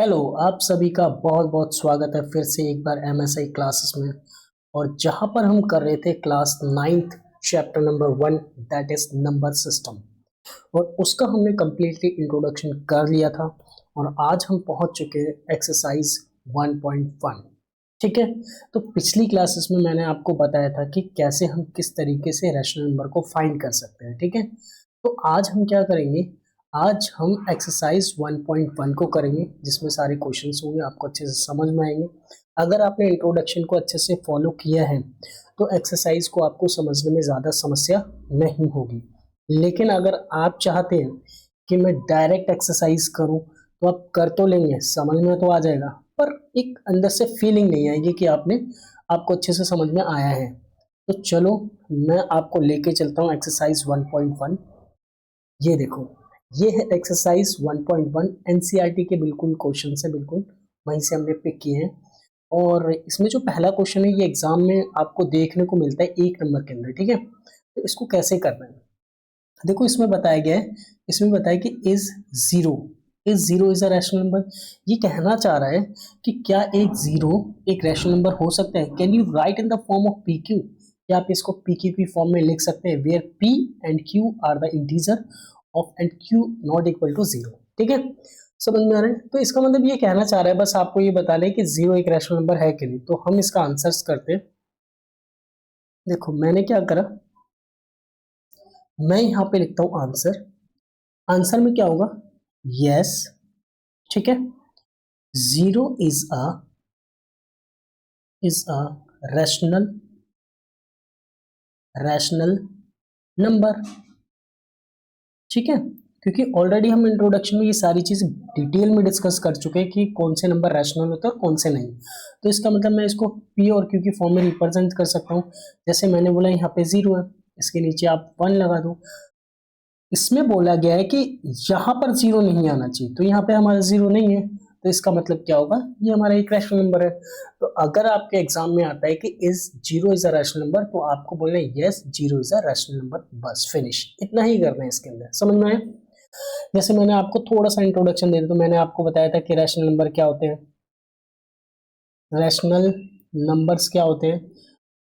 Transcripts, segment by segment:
Hello, आप सभी का बहुत बहुत स्वागत है फिर से एक बार एमएसआई क्लासेस में। और जहां पर हम कर रहे थे class 9th chapter number 1 that is number system. और उसका हमने कम्प्लीटली इंट्रोडक्शन कर लिया था और आज हम पहुंच चुके हैं एक्सरसाइज 1.1। ठीक है, तो पिछली क्लासेस में मैंने आपको बताया था कि कैसे हम किस तरीके से रैशनल नंबर को फाइंड कर सकते हैं। ठीक है, तो आज हम क्या करेंगे, आज हम एक्सरसाइज 1.1 को करेंगे जिसमें सारे क्वेश्चंस होंगे, आपको अच्छे से समझ में आएंगे। अगर आपने इंट्रोडक्शन को अच्छे से फॉलो किया है तो एक्सरसाइज को आपको समझने में ज़्यादा समस्या नहीं होगी। लेकिन अगर आप चाहते हैं कि मैं डायरेक्ट एक्सरसाइज करूं तो आप कर तो लेंगे, समझ में तो आ जाएगा, पर एक अंदर से फीलिंग नहीं आएगी कि आपको अच्छे से समझ में आया है। तो चलो मैं आपको लेके चलता हूँ एक्सरसाइज 1.1। ये देखो, ये है एक्सरसाइज 1.1, एनसीईआरटी के बिल्कुल क्वेश्चन है, बिल्कुल वहीं से हमने पिक किए हैं। और इसमें जो पहला क्वेश्चन है ये एग्जाम में आपको देखने को मिलता है 1 नंबर के अंदर। ठीक है, तो इसको कैसे करना है देखो, इसमें बताया गया है, इसमें बताया कि is zero is a rational number. ये कहना चाह रहा है कि क्या एक जीरो एक रैशनल नंबर हो सकता है। Can you right in the form of P Q, क्या आप इसको पी क्यू की फॉर्म में लिख सकते हैं, where P and Q are the integer of and Q not equal to zero. ठीक है, समझ में आ रहा है। तो इसका मतलब ये कहना चाह रहा है, बस आपको ये बता लें कि जीरो एक रैशनल नंबर है कि नहीं। तो हम इसका आंसर्स करते हैं। देखो मैंने क्या करा, मैं यहाँ पे लिखता हूँ आंसर। आंसर में क्या होगा, यस। ठीक है, zero is a rational number. ठीक है, क्योंकि ऑलरेडी हम इंट्रोडक्शन में ये सारी चीज डिटेल में डिस्कस कर चुके हैं कि कौन से नंबर रैशनल होते हैं और कौन से नहीं। तो इसका मतलब मैं इसको पी और क्यू की फॉर्म में रिप्रेजेंट कर सकता हूँ। जैसे मैंने बोला यहाँ पे जीरो है, इसके नीचे आप 1 लगा दो। इसमें बोला गया है कि यहाँ पर जीरो नहीं आना चाहिए, तो यहाँ पे हमारा जीरो नहीं है, तो इसका मतलब क्या होगा, ये हमारा एक रैशनल नंबर है। तो अगर आपके एग्जाम में आता है कि is zero is a rational number, तो आपको बोलना है yes zero is a rational number, बस फिनिश, इतना ही करना है इसके अंदर। समझ में आया। जैसे मैंने आपको थोड़ा सा इंट्रोडक्शन दे दिया, तो मैंने आपको बताया था कि रैशनल नंबर क्या होते हैं, रैशनल नंबर्स क्या होते हैं।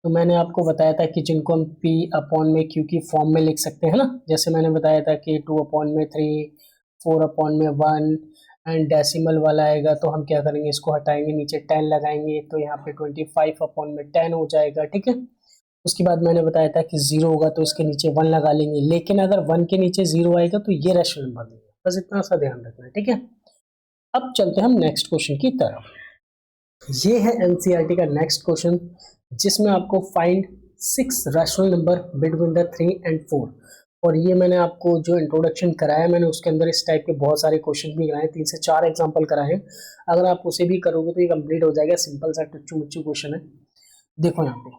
तो मैंने आपको बताया था कि जिनको हम p अपॉन में q की फॉर्म में लिख सकते हैं ना। जैसे मैंने बताया था कि 2 अपॉन में 3, 4 अपॉन में 1 एंड डेसिमल वाला आएगा तो हम क्या करेंगे, इसको हटाएंगे, नीचे 10 लगाएंगे, तो यहाँ पे 25 अपॉन में 10 हो जाएगा। ठीक है, उसके बाद मैंने बताया था कि जीरो होगा तो इसके नीचे 1 लगा लेंगे, लेकिन अगर 1 के नीचे जीरो आएगा तो ये रैशनल नंबर नहीं है। बस इतना सा ध्यान रखना है। ठीक है, अब चलते हैं हम नेक्स्ट क्वेश्चन की तरफ। ये है एनसीईआरटी का नेक्स्ट क्वेश्चन, जिसमें आपको find 6 rational number between the 3 and 4। और ये मैंने आपको जो इंट्रोडक्शन कराया, मैंने उसके अंदर इस टाइप के बहुत सारे क्वेश्चन भी कराए, 3 से 4 एग्जांपल कराए हैं। अगर आप उसे भी करोगे तो ये कंप्लीट हो जाएगा। सिंपल सा टुच्चू मुच्चू क्वेश्चन है। देखो यहाँ पे,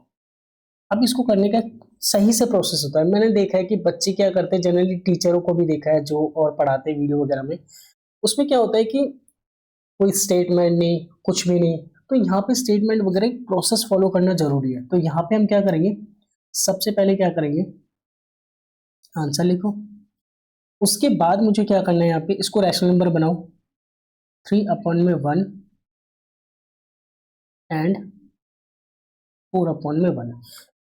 अब इसको करने का सही से प्रोसेस होता है। मैंने देखा है कि बच्चे क्या करते हैं, जनरली टीचरों को भी देखा है जो और पढ़ाते हैं वीडियो वगैरह में, उसमें क्या होता है कि कोई स्टेटमेंट नहीं, कुछ भी नहीं। तो यहाँ पे स्टेटमेंट वगैरह प्रोसेस फॉलो करना जरूरी है। तो यहाँ पे हम क्या करेंगे, सबसे पहले क्या करेंगे, आंसर लिखो। उसके बाद मुझे क्या करना है, यहाँ पे इसको रैशनल नंबर बनाओ, 3 अपॉन में 1 एंड 4 अपॉन में 1।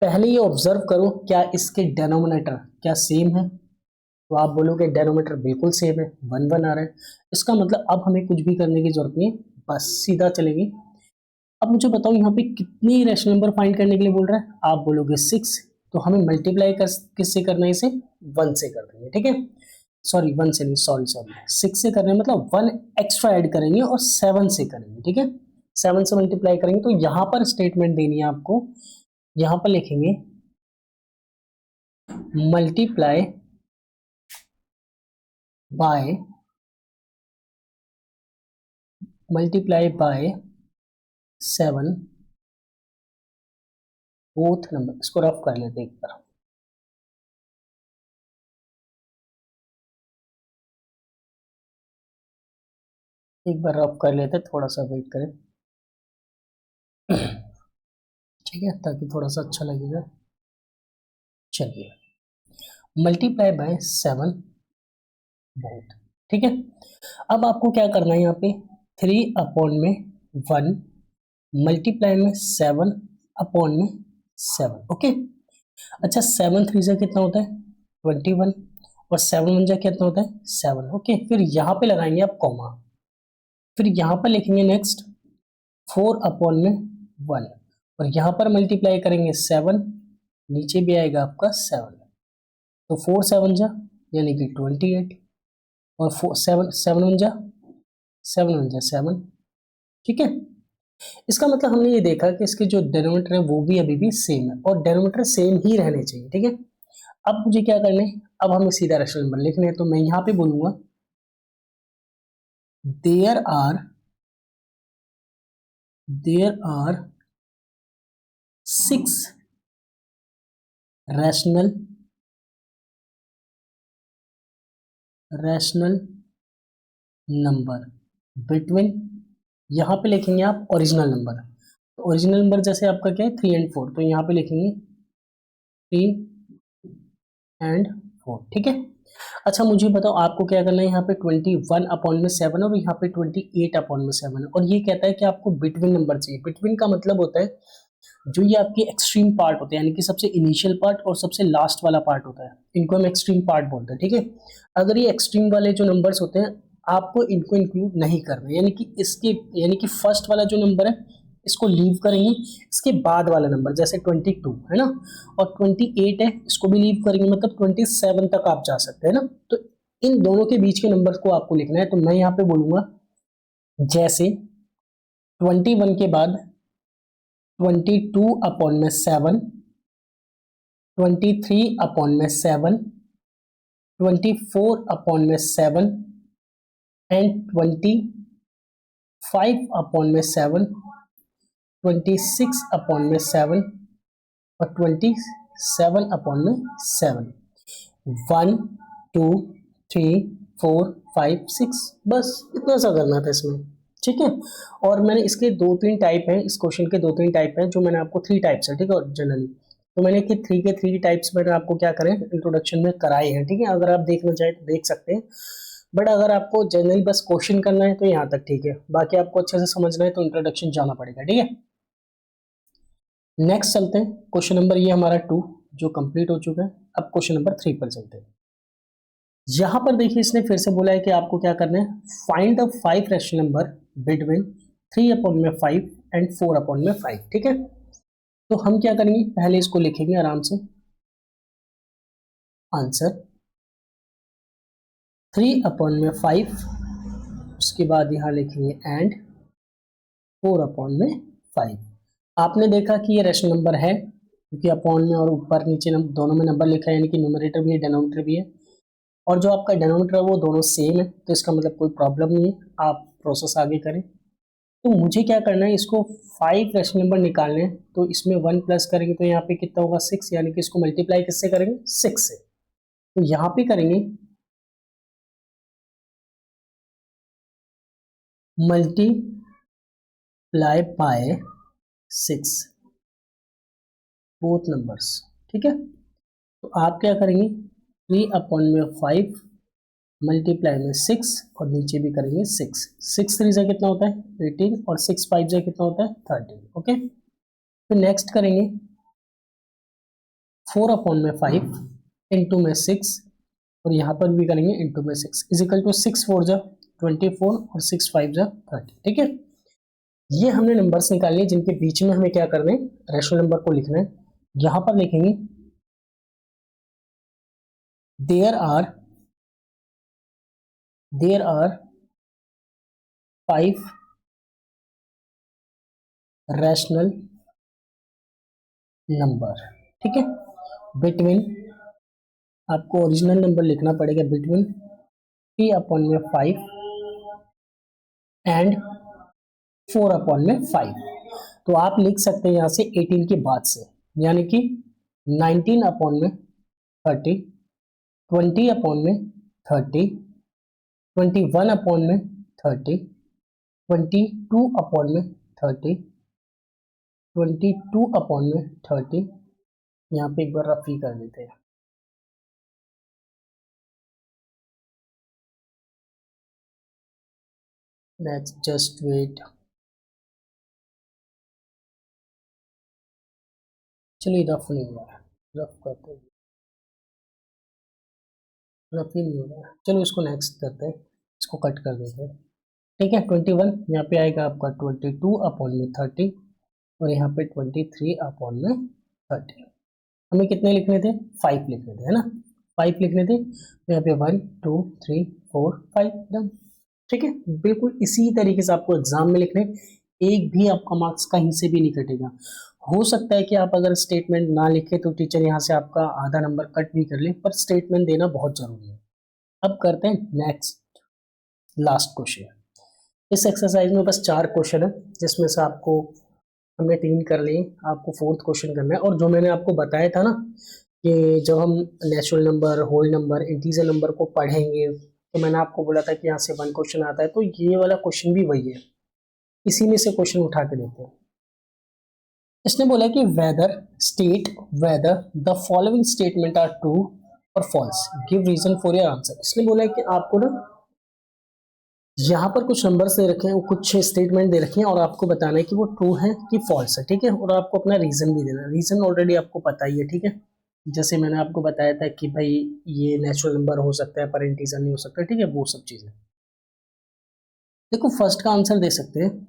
पहले ये ऑब्जर्व करो, क्या इसके डेनोमिनेटर क्या सेम है। तो आप बोलोगे डेनोमीटर बिल्कुल सेम है, 1 1 आ रहा है। इसका मतलब अब हमें कुछ भी करने की जरूरत नहीं, बस सीधा चलेंगे। अब मुझे बताओ यहाँ पे कितनी रैशनल नंबर फाइंड करने के लिए बोल रहा है। आप बोलोगे 6, तो हमें मल्टीप्लाई किससे करना है, इसे 1 से कर देंगे। ठीक है, सॉरी 1 से नहीं, सॉरी सॉरी 6 से करना है, मतलब 1 एक्स्ट्रा ऐड करेंगे और 7 से करेंगे। ठीक है, 7 से मल्टीप्लाई करेंगे। तो यहाँ पर स्टेटमेंट देनी है आपको, यहाँ पर लिखेंगे multiply by multiply by 7 both number. इसको रफ कर लेते हैं एक बार, रफ कर लेते हैं, थोड़ा सा वेट करें। ठीक है, ताकि थोड़ा सा अच्छा लगेगा। चलिए, मल्टीप्लाई बाय 7 बोथ। ठीक है, अब आपको क्या करना है यहाँ पे, 3 अपॉन में 1 मल्टीप्लाई में 7 अपॉन में 7। ओके, अच्छा 7 3 जा कितना होता है 21 और 7 1 जा कितना होता है 7। ओके, फिर यहाँ पे लगाएंगे आप कॉमा, फिर यहाँ पर लिखेंगे नेक्स्ट 4 अपॉन में 1 और यहाँ पर मल्टीप्लाई करेंगे 7, नीचे भी आएगा आपका 7, तो 4 7 जा यानी कि 28 और 7 7 1 जा 7 1 जा 7। ठीक है, इसका मतलब हमने ये देखा कि इसके जो डेनोमीटर है वो भी अभी भी सेम है और डेनोमीटर सेम ही रहने चाहिए। ठीक है, अब मुझे क्या करना है, अब हमें सीधा रेशनल नंबर लिखने हैं, तो मैं यहाँ पे बोलूंगा there are 6 rational number between, यहाँ पे लिखेंगे आप ओरिजिनल नंबर, तो ओरिजिनल नंबर जैसे आपका क्या है 3 एंड 4, तो यहाँ पे लिखेंगे 3 एंड 4। ठीक है, अच्छा मुझे बताओ आपको क्या करना है, यहाँ पे 21 अपॉन में 7 और यहाँ पे 28 अपॉन में 7 है, और ये कहता है कि आपको बिटवीन नंबर चाहिए। बिटवीन का मतलब होता है जो ये आपके एक्सट्रीम पार्ट होते हैं, यानी कि सबसे इनिशियल पार्ट और सबसे लास्ट वाला पार्ट होता है, इनको हम एक्सट्रीम पार्ट बोलते हैं। ठीक है, अगर ये एक्सट्रीम वाले जो नंबर्स होते हैं आपको इनको इंक्लूड नहीं करना, यानी कि इसके यानी कि फर्स्ट वाला जो नंबर है इसको लीव करेंगे, इसके बाद वाला नंबर जैसे 22 है ना, और 28 है इसको भी लीव करेंगे, मतलब 27 तक आप जा सकते हैं ना। तो इन दोनों के बीच के नंबर को आपको लिखना है, तो मैं यहाँ पे बोलूंगा जैसे 21 के बाद 22 अपॉन में 7, 23 अपॉन में 7, 24 अपॉन में 7 एंड 25 अपॉन में 7, 26 अपॉन में 7 और 27 अपॉन में 7। 1 2 3 4 5 6, बस इतना सा करना था इसमें। ठीक है, और मैंने इसके 2-3 टाइप हैं, इस क्वेश्चन के 2-3 टाइप हैं, जो मैंने आपको 3 टाइप्स है। ठीक है, जनरली तो मैंने कि 3 के 3 टाइप्स मैंने आपको क्या करें इंट्रोडक्शन में कराए हैं। ठीक है, अगर आप देखना चाहें तो देख सकते हैं, बट अगर आपको जनरली बस क्वेश्चन करना है तो यहाँ तक ठीक है, बाकी आपको अच्छे से समझना है तो इंट्रोडक्शन जाना पड़ेगा। ठीक है, नेक्स्ट चलते हैं, क्वेश्चन नंबर ये हमारा 2 जो कंप्लीट हो चुका है। अब क्वेश्चन नंबर 3 पर चलते हैं। यहां पर देखिए इसने फिर से बोला है कि आपको क्या करना है, find the 5 rational number between 3 upon में 5 एंड 4 अपॉन में 5। ठीक है, तो हम क्या करेंगे, पहले इसको लिखेंगे आराम से, आंसर 3 अपॉन में 5, उसके बाद यहां लिखेंगे एंड 4 अपॉन में 5। आपने देखा कि ये रैशनल नंबर है क्योंकि अपॉन में और ऊपर नीचे दोनों में नंबर लिखा है, यानी कि न्यूमरेटर भी है डिनोमिनेटर भी है, और जो आपका डिनोमिनेटर है वो दोनों सेम है, तो इसका मतलब कोई प्रॉब्लम नहीं है, आप प्रोसेस आगे करें। तो मुझे क्या करना है, इसको 5 रैशनल नंबर निकालने हैं, तो इसमें 1 प्लस करेंगे तो यहाँ पे कितना होगा 6, यानी कि इसको मल्टीप्लाई किससे करेंगे 6 से, तो यहाँ पे करेंगे मल्टीप्लाई बाय 6 बोथ नंबर्स। ठीक है, तो आप क्या करेंगे 3 अपॉन में 5 मल्टीप्लाई में 6 और नीचे भी करेंगे 6, 6 3 से कितना होता है 18 और 6 5 से कितना होता है 13। ओके, फिर नेक्स्ट करेंगे 4 अपॉन में 5 इंटू में 6 और यहाँ पर भी करेंगे इंटू में 6 इजिकल टू 6 4 जा 24 और 6 5 जा 30। ठीक है, ये हमने नंबर्स निकालने हैं जिनके बीच में हमें क्या करना है रैशनल नंबर को लिखना है। यहाँ पर लिखेंगे देयर आर 5 रैशनल नंबर। ठीक है, बिटवीन, आपको ओरिजिनल नंबर लिखना पड़ेगा, बिटवीन 3 अपॉन में 5 एंड 4 अपॉन में 5। तो आप लिख सकते हैं यहाँ से 18 के बाद से, यानी कि 19 अपॉन में 30, 20 अपॉन में 30, 21 अपॉन में 30, 22 अपॉन में 30, 22 अपॉन में 30। यहाँ पे एक बार रफी कर लेते हैं, लेट्स जस्ट वेट। चलिए रफ नहीं हो रहा है, रफ करते हैं, रफ ही नहीं हो रहा है, चलो इसको नेक्स्ट करते हैं, इसको कट कर देते हैं। ठीक है 21 यहाँ पे आएगा आपका 22 अपॉन में 30 और यहाँ पे 23 अपॉन में 30। हमें कितने लिखने थे 5 लिखने थे है ना, 5 लिखने थे तो यहाँ पे 1 2 3 4 5 डन। ठीक है बिल्कुल इसी तरीके से आपको एग्जाम में लिखने, एक भी आपका मार्क्स कहीं से भी नहीं कटेगा। हो सकता है कि आप अगर स्टेटमेंट ना लिखे तो टीचर यहाँ से आपका आधा नंबर कट भी कर ले, पर स्टेटमेंट देना बहुत जरूरी है। अब करते हैं नेक्स्ट लास्ट क्वेश्चन। इस एक्सरसाइज में बस 4 क्वेश्चन है, जिसमें से आपको हमने 3 कर लिए, आपको 4th क्वेश्चन करना है। और जो मैंने आपको बताया था ना कि जब हम natural number, whole number, integer number को पढ़ेंगे तो मैंने आपको बोला था कि यहाँ से 1 क्वेश्चन आता है, तो ये वाला क्वेश्चन भी वही है, इसी में से क्वेश्चन उठा के देते हैं। इसने बोला कि whether the following statement are true और false, give reason for your answer. इसने बोला है कि आपको ना यहाँ पर कुछ नंबर्स दे रखे हैं, कुछ स्टेटमेंट दे रखे हैं और आपको बताना है कि वो ट्रू है कि फॉल्स है। ठीक है और आपको अपना रीजन भी देना है, रीजन ऑलरेडी आपको पता ही है। ठीक है जैसे मैंने आपको बताया था कि भाई ये नेचुरल नंबर हो सकता है पर इंटीजर नहीं हो सकता। ठीक है वो सब चीजें देखो। फर्स्ट का आंसर दे सकते हैं,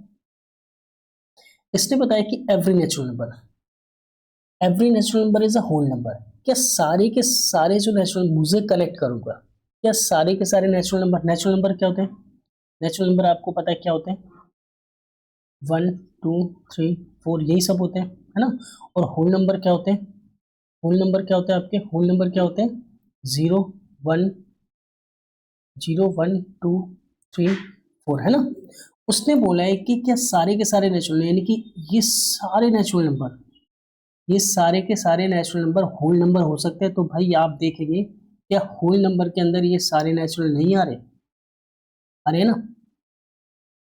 इसने बताया कि every natural number is a whole number. क्या सारे के सारे जो नेचुरल, मुझे कलेक्ट करूंगा, क्या सारे के सारे नेचुरल नंबर क्या होते हैं? नेचुरल नंबर आपको पता है क्या होते हैं, 1 2 3 4 यही सब होते हैं है ना। और होल नंबर क्या होते हैं? होल नंबर क्या होते हैं आपके? होल नंबर क्या होते हैं? 0 1 0 1 2 3 4 है ना। उसने बोला है कि क्या सारे के सारे नेचुरल, यानी कि ये सारे के सारे नेचुरल नंबर होल नंबर हो सकते हैं। तो भाई आप देखेंगे क्या होल नंबर के अंदर ये सारे नेचुरल नहीं आ रहे? आ रहे हैं ना।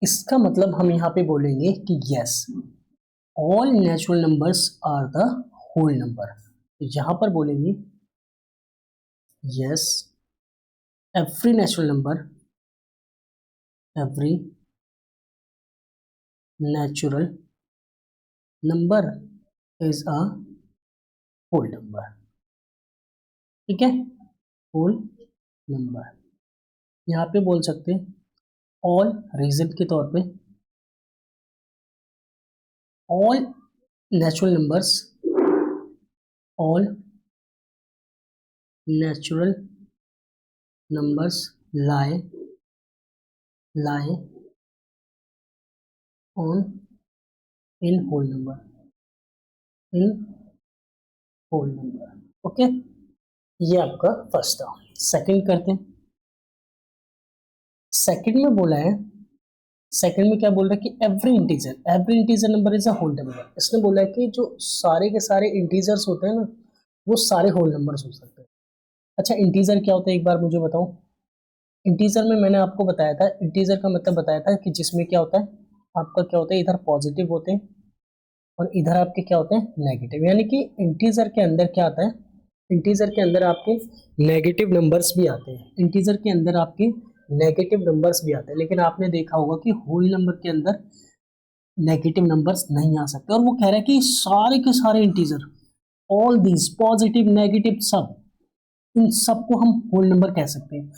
इसका मतलब हम यहाँ पे बोलेंगे कि yes, all natural numbers are the whole number. तो यहाँ पर बोलेंगे yes, every natural number is a whole number. ठीक है होल नंबर। यहाँ पे बोल सकते हैं ऑल, रीजन के तौर पे all natural numbers, all natural numbers lie on in whole number, in whole number। Okay ये आपका फर्स्ट था। सेकंड करते हैं। सेकंड में बोला है, सेकंड में क्या बोल रहा है कि every integer number is a whole number. इसने बोला है कि जो सारे के सारे इंटीजर्स होते हैं ना वो सारे होल नंबर्स हो सकते हैं। अच्छा इंटीजर क्या होता है एक बार मुझे बताओ। इंटीजर में मैंने आपको बताया था, इंटीजर का मतलब बताया था कि जिसमें क्या होता है आपका, क्या होता है इधर पॉजिटिव होते हैं और इधर आपके क्या होते हैं नेगेटिव। यानी कि इंटीजर के अंदर क्या आता है, इंटीजर के अंदर आपके नेगेटिव नंबर्स भी आते हैं, इंटीजर के अंदर आपके नेगेटिव नंबर्स भी आते हैं। लेकिन आपने देखा होगा कि होल नंबर के अंदर नेगेटिव नंबर्स नहीं आ सकते। और वो कह रहा है कि सारे के सारे integer, all these positive negative सब, इन सबको हम होल नंबर कह सकते हैं।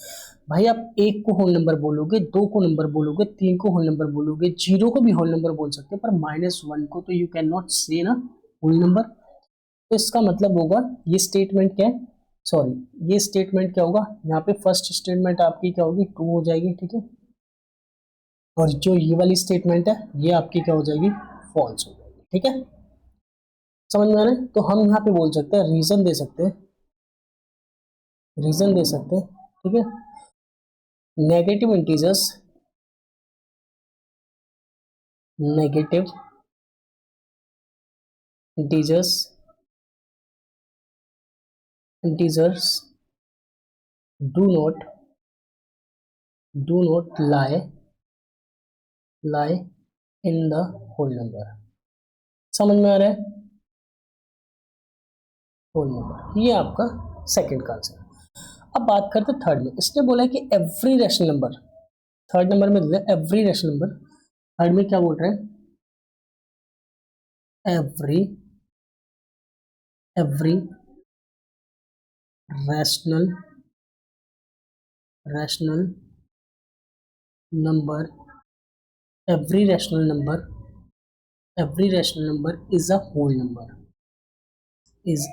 भाई आप एक को होल नंबर बोलोगे, दो को नंबर बोलोगे, तीन को होल नंबर बोलोगे, जीरो को भी होल नंबर बोल सकते हैं, पर -1 को तो यू कैन नॉट से ना होल नंबर। तो इसका मतलब होगा ये स्टेटमेंट क्या है, सॉरी ये स्टेटमेंट क्या होगा, यहाँ पे फर्स्ट स्टेटमेंट आपकी क्या होगी, ट्रू हो जाएगी। ठीक है और जो ये वाली स्टेटमेंट है ये आपकी क्या हो जाएगी, फॉल्स हो जाएगी। ठीक है समझ में आ रहा है। तो हम यहाँ पे बोल सकते हैं, रीजन दे सकते हैं, ठीक है। Negative integers, negative integers integers do not lie in the whole number. समझ में आ रहा है, होल नंबर ये आपका सेकंड का आंसर। अब बात करते थर्ड में। इसने बोला है कि every rational number, third number में दे दिया एवरी रैशनल नंबर, थर्ड में क्या बोल रहे हैं, every rational number, every rational number is a whole number, is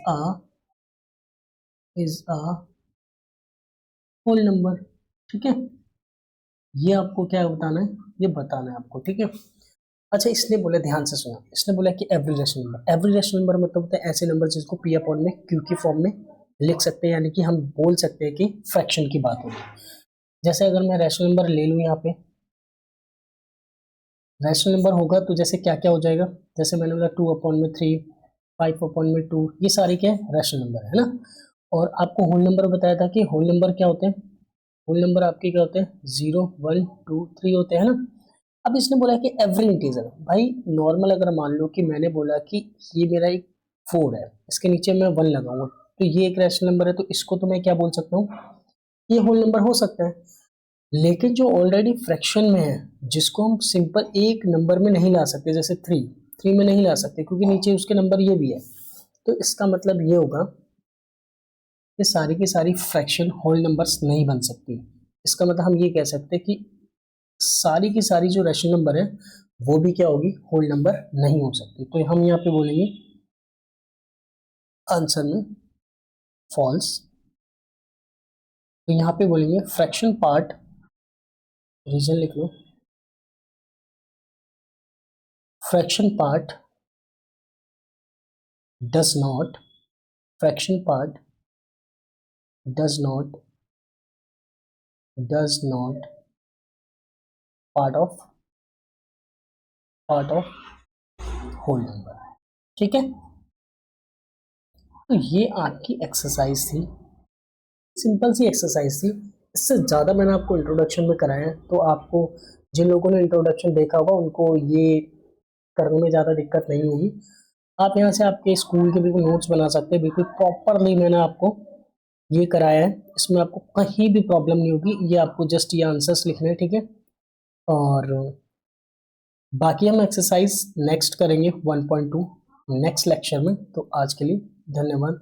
a whole number. ठीक है, ये आपको क्या बताना है, ये बताना है आपको। ठीक है, अच्छा इसने बोला, ध्यान से सुना, इसने बोला कि every rational number, every rational number मतलब होता है ऐसे नंबर जिसको पी अपॉन में क्यू की फॉर्म में लिख सकते हैं, यानी कि हम बोल सकते हैं कि फ्रैक्शन की बात होगी। जैसे अगर मैं रैशनल नंबर ले लूँ, यहाँ पे रैशनल नंबर होगा तो जैसे क्या क्या हो जाएगा, जैसे मैंने बोला 2/3, 5/2, ये सारे क्या है, रैशनल नंबर है ना। और आपको होल नंबर बताया था कि होल नंबर क्या होते हैं, होल नंबर आपके क्या होते हैं, 0, 1, 2, 3 होते हैं ना। अब इसने बोला कि एवरी इंटीजर, भाई नॉर्मल अगर मान लो कि मैंने बोला कि ये मेरा एक 4 है, इसके नीचे मैं 1 लगाऊंगा, तो ये एक रैशनल नंबर है, तो इसको तो मैं क्या बोल सकता हूँ, ये होल नंबर हो सकता है। लेकिन जो ऑलरेडी फ्रैक्शन में है, जिसको हम सिंपल एक नंबर में नहीं ला सकते, जैसे 3 में नहीं ला सकते क्योंकि नीचे उसके नंबर ये भी है, तो इसका मतलब ये होगा कि सारी की सारी फ्रैक्शन होल नंबर्स नहीं बन सकती। इसका मतलब हम ये कह सकते हैं कि सारी की सारी जो रैशनल नंबर है वो भी क्या होगी, होल नंबर नहीं हो सकती। तो हम यहाँ पे बोलेंगे आंसर में फॉल्स। तो यहाँ पे बोलेंगे फ्रैक्शन पार्ट, रीजन लिख लो, fraction part does not, fraction part does not part of whole number. ठीक है, तो ये आपकी एक्सरसाइज थी, सिंपल सी एक्सरसाइज थी। इससे ज़्यादा मैंने आपको इंट्रोडक्शन में कराया है, तो आपको जिन लोगों ने इंट्रोडक्शन देखा होगा उनको ये करने में ज़्यादा दिक्कत नहीं होगी। आप यहाँ से आपके स्कूल के बिल्कुल नोट्स बना सकते हैं, बिल्कुल प्रॉपरली मैंने आपको ये कराया है, इसमें आपको कहीं भी प्रॉब्लम नहीं होगी। ये आपको जस्ट ये आंसर्स लिखने हैं, ठीक है। और बाकी हम एक्सरसाइज नेक्स्ट करेंगे 1.2 नेक्स्ट लेक्चर में। तो आज के लिए धन्यवाद।